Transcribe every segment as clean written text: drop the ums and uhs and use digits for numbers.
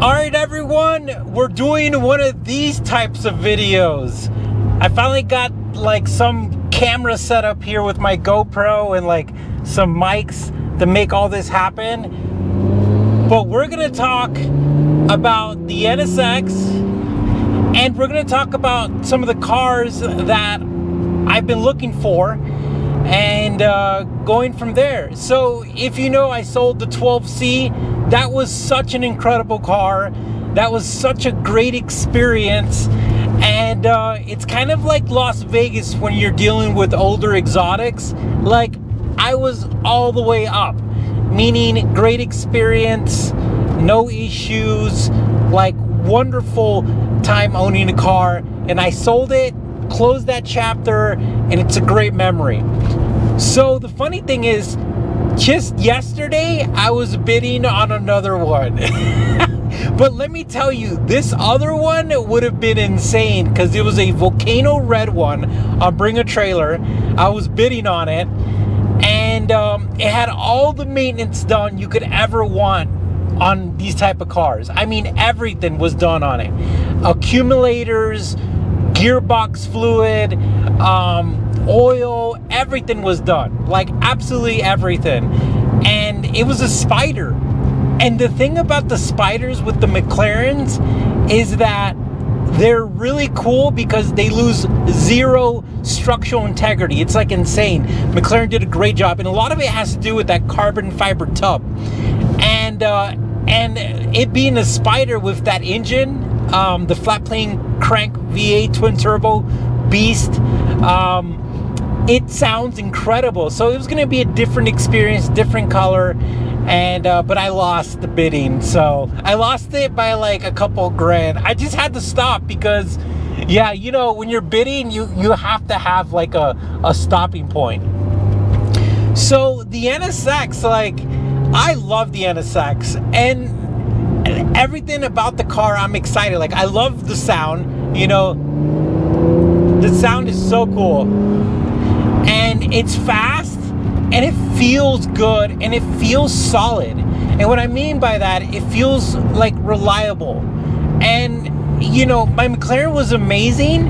Alright everyone, we're doing one of these types of videos. I finally got like some camera set up here with my GoPro and like some mics to make all this happen. But we're gonna talk about the NSX, and we're gonna talk about some of the cars that I've been looking for and going from there. So if you know, I sold the 12C. That was such an incredible car. That was such a great experience. And it's kind of like Las Vegas when you're dealing with older exotics. Like, I was all the way up, meaning great experience, no issues, like wonderful time owning a car. And I sold it, closed that chapter, and it's a great memory. So the funny thing is, just yesterday, I was bidding on another one. But let me tell you, this other one would have been insane because it was a Volcano red one on Bring a Trailer. I was bidding on it, and it had all the maintenance done you could ever want on these type of cars. I mean, everything was done on it. Accumulators, gearbox fluid, oil, everything was done, like absolutely everything. And it was a Spider. And the thing about the Spiders with the McLarens is that they're really cool because they lose zero structural integrity. It's like insane. McLaren did a great job, and a lot of it has to do with that carbon fiber tub, and it being a Spider with that engine, the flat plane crank V8 twin turbo beast. It sounds incredible. So it was going to be a different experience, different color, and but I lost the bidding. So I lost it by like a couple grand. I just had to stop because, yeah, you know, when you're bidding, you have to have like a stopping point. So the NSX, like, I love the NSX, and everything about the car, I'm excited. Like, I love the sound, you know, the sound is so cool. And it's fast, and it feels good, and it feels solid. And what I mean by that, it feels like reliable. And you know, my McLaren was amazing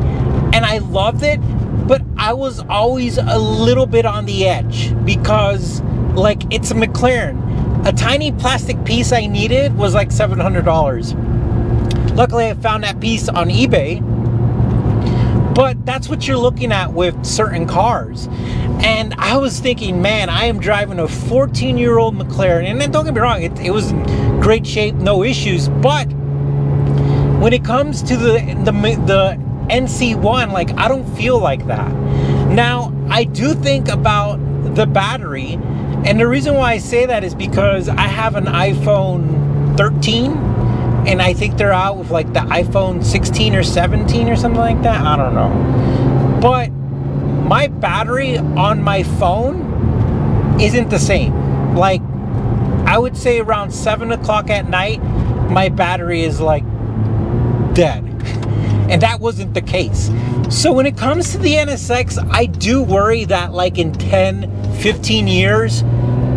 and I loved it, but I was always a little bit on the edge because, like, it's a McLaren. A tiny plastic piece I needed was like $700. Luckily, I found that piece on eBay. But that's what you're looking at with certain cars. And I was thinking, man, I am driving a 14-year-old McLaren. And then don't get me wrong, it was in great shape, no issues. But when it comes to the NC1, like, I don't feel like that. Now, I do think about the battery. And the reason why I say that is because I have an iPhone 13. And I think they're out with like the iPhone 16 or 17 or something like that. I don't know. But my battery on my phone isn't the same. Like, I would say around 7 o'clock at night, my battery is like dead. And that wasn't the case. So when it comes to the NSX, I do worry that like in 10, 15 years,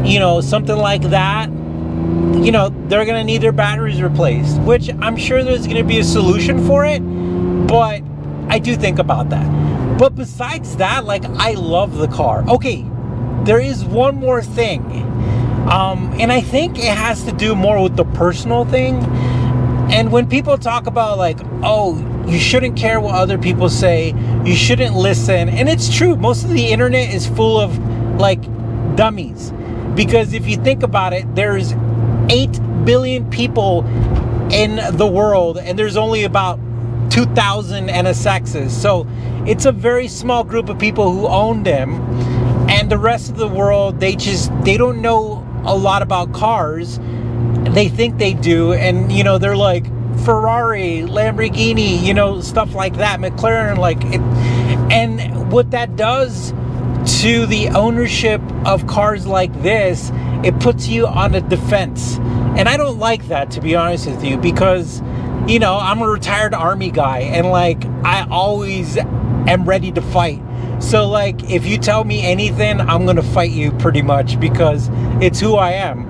you know, something like that, you know, they're gonna need their batteries replaced, which I'm sure there's gonna be a solution for it, but I do think about that. But besides that, like, I love the car. Okay, there is one more thing, and I think it has to do more with the personal thing. And when people talk about like, oh, you shouldn't care what other people say, you shouldn't listen, and it's true, most of the internet is full of like dummies, because if you think about it, there's 8 billion people in the world, and there's only about 2,000 NSXs. So it's a very small group of people who own them, and the rest of the world, they don't know a lot about cars. They think they do, and you know, they're like Ferrari, Lamborghini, you know, stuff like that, McLaren, like it. And what that does to the ownership of cars like this, it puts you on the defense. And I don't like that, to be honest with you, because, you know, I'm a retired Army guy, and like, I always am ready to fight. So like, if you tell me anything, I'm gonna fight you pretty much, because it's who I am.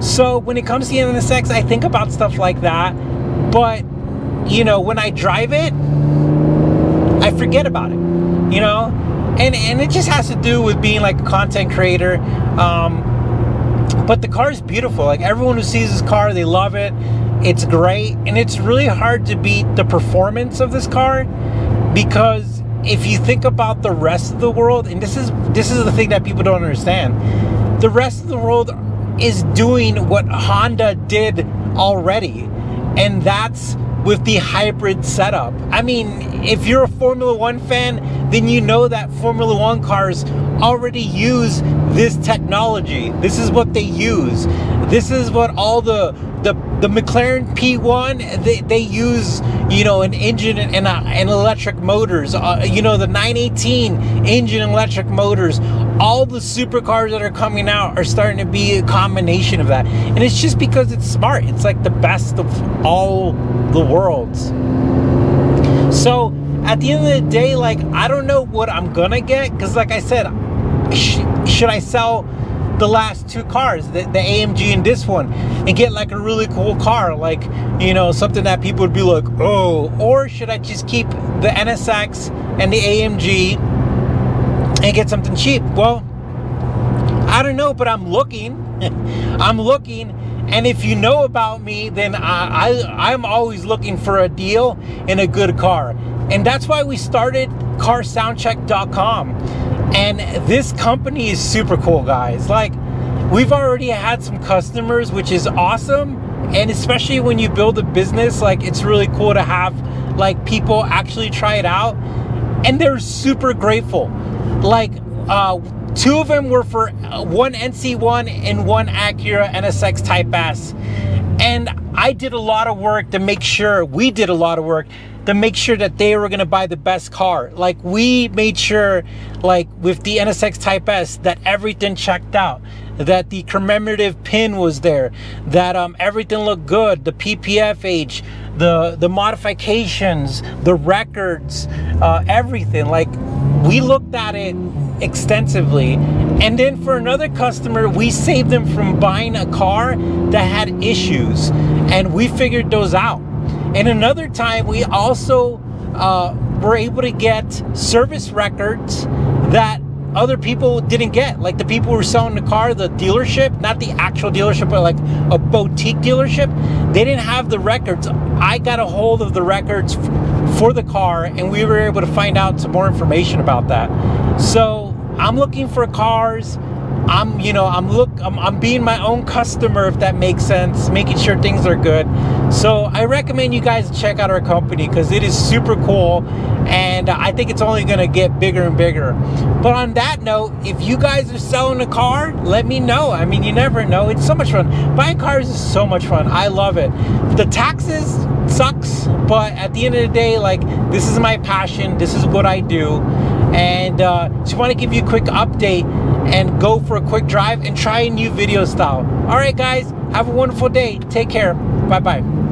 So when it comes to the NSX, I think about stuff like that. but you know, when I drive it, I forget about it, you know, and it just has to do with being like a content creator. But the car is beautiful. Like, everyone who sees this car, they love it. It's great, and it's really hard to beat the performance of this car, because if you think about the rest of the world, and this is the thing that people don't understand, the rest of the world is doing what Honda did already, and that's with the hybrid setup. I mean, if you're a Formula One fan, then you know that Formula One cars already use this technology. This is what they use. This is what all the McLaren P1, they use, you know, an engine and electric motors. You know, the 918 engine and electric motors. All the supercars that are coming out are starting to be a combination of that. And it's just because it's smart. It's like the best of all the worlds. So at the end of the day, like, I don't know what I'm gonna get, because like I said, should I sell the last two cars, the AMG and this one, and get like a really cool car, like, you know, something that people would be like, oh, or should I just keep the NSX and the AMG and get something cheap? Well, I don't know, but I'm looking. I'm looking, and if you know about me, then I'm always looking for a deal and a good car. And that's why we started carsoundcheck.com. And this company is super cool, guys. Like, we've already had some customers, which is awesome. And especially when you build a business, like, it's really cool to have like people actually try it out, and they're super grateful. Like, two of them were for one NC1 and one Acura NSX Type S. And I did a lot of work to make sure, we did a lot of work to make sure that they were gonna buy the best car. Like, we made sure, like with the NSX Type S, that everything checked out, that the commemorative pin was there, that everything looked good, the PPF age, the modifications, the records, everything. Like, we looked at it extensively. And then for another customer, we saved them from buying a car that had issues, and we figured those out. And another time, we also were able to get service records that other people didn't get. Like, the people who were selling the car, the dealership, not the actual dealership, but like a boutique dealership, they didn't have the records. I got a hold of the records for the car, and we were able to find out some more information about that. So I'm looking for cars. I'm being my own customer, if that makes sense, making sure things are good. So I recommend you guys check out our company, because it is super cool, and I think it's only gonna get bigger and bigger. But on that note, if you guys are selling a car, let me know. I mean, you never know. It's so much fun. Buying cars is so much fun. I love it. The taxes sucks, but at the end of the day, like, this is my passion. This is what I do. And just want to give you a quick update and go for a quick drive and try a new video style. All right, guys, have a wonderful day. Take care. Bye-bye.